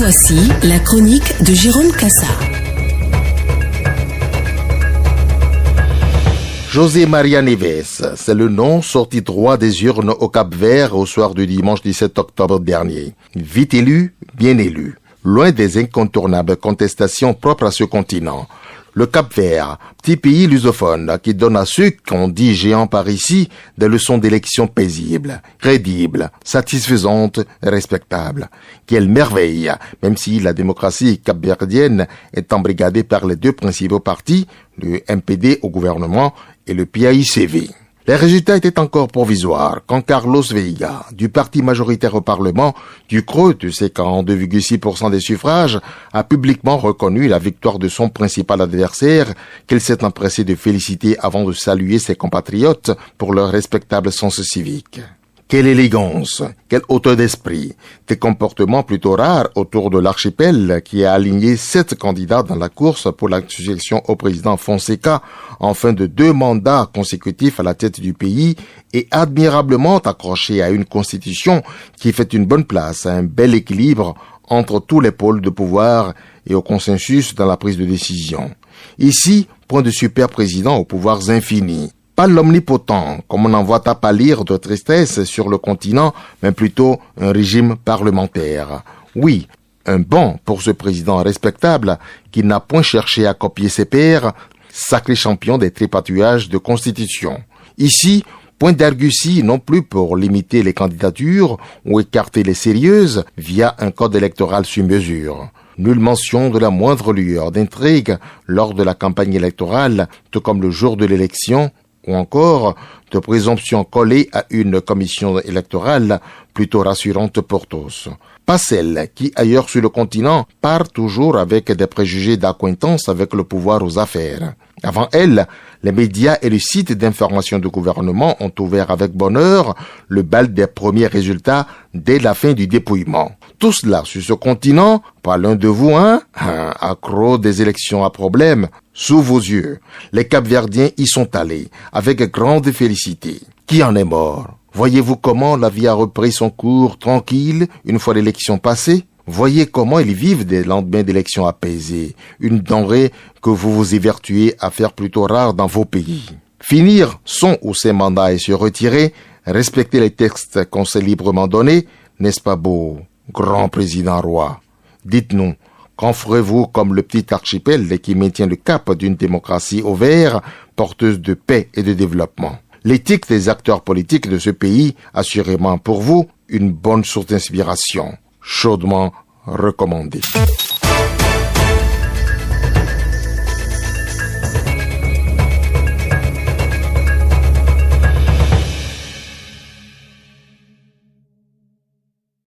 voici la chronique de Jérôme Cassard. José Maria Neves, c'est le nom sorti droit des urnes au Cap-Vert au soir du dimanche 17 octobre dernier. Vite élu, bien élu. Loin des incontournables contestations propres à ce continent. Le Cap-Vert, petit pays lusophone qui donne à ceux qu'on dit géants par ici des leçons d'élection paisibles, crédibles, satisfaisantes et respectables. Quelle merveille, même si la démocratie capverdienne est embrigadée par les deux principaux partis, le MPD au gouvernement et le PAICV. Les résultats étaient encore provisoires quand Carlos Veiga, du parti majoritaire au Parlement, du creux de ses 42,6% des suffrages, a publiquement reconnu la victoire de son principal adversaire, qu'il s'est empressé de féliciter avant de saluer ses compatriotes pour leur respectable sens civique. Quelle élégance, quelle hauteur d'esprit, des comportements plutôt rares autour de l'archipel qui a aligné 7 candidats dans la course pour la succession au président Fonseca en fin de 2 mandats consécutifs à la tête du pays et admirablement accroché à une constitution qui fait une bonne place à un bel équilibre entre tous les pôles de pouvoir et au consensus dans la prise de décision. Ici, point de super président aux pouvoirs infinis. Pas l'omnipotent, comme on en voit à pâlir de tristesse sur le continent, mais plutôt un régime parlementaire. Oui, un bon pour ce président respectable qui n'a point cherché à copier ses pairs, sacré champion des tripatouillages de constitution. Ici, point d'argutie non plus pour limiter les candidatures ou écarter les sérieuses via un code électoral sur mesure. Nulle mention de la moindre lueur d'intrigue lors de la campagne électorale, tout comme le jour de l'élection, ou encore de présomption collée à une commission électorale plutôt rassurante pour tous. Pas celle qui, ailleurs sur le continent, part toujours avec des préjugés d'acquaintance avec le pouvoir aux affaires. Avant elle, les médias et les sites d'information du gouvernement ont ouvert avec bonheur le bal des premiers résultats dès la fin du dépouillement. Tout cela sur ce continent, pas l'un de vous, accro des élections à problème, sous vos yeux. Les Capverdiens y sont allés, avec grande félicité. Qui en est mort? Voyez-vous comment la vie a repris son cours tranquille une fois l'élection passée? Voyez comment ils vivent des lendemains d'élections apaisés, une denrée que vous vous évertuez à faire plutôt rare dans vos pays. Finir son ou ses mandats et se retirer, respecter les textes qu'on s'est librement donnés, n'est-ce pas beau, grand président roi? Dites-nous, qu'en ferez-vous comme le petit archipel qui maintient le cap d'une démocratie au vert, porteuse de paix et de développement? L'éthique des acteurs politiques de ce pays, assurément pour vous, une bonne source d'inspiration. Chaudement recommandé.